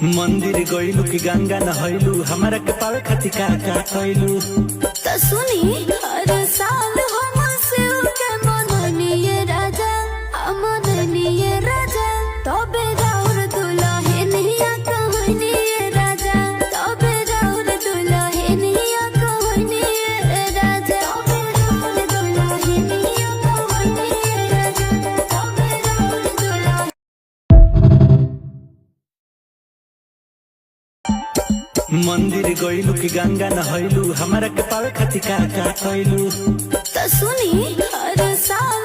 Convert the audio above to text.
मंदिर गइलू कि गंगा नहैलू हमारा के पावे खातिर का कइलू। तो सुनी हर साल हम शिव के मननिए राजा मननिए राजा तबे राउर दुल्हनिया कहनिए राजा तबे राउर दुल्हनिया कहनिए राजा तबे राउर दुल्हनिया कहनिए राजा तबे राउर दुल्हनिया। मंदिर गइलू कि गंगा नहैलू हमारा के पावे खातिर का कइलू। तो सुनी हर साल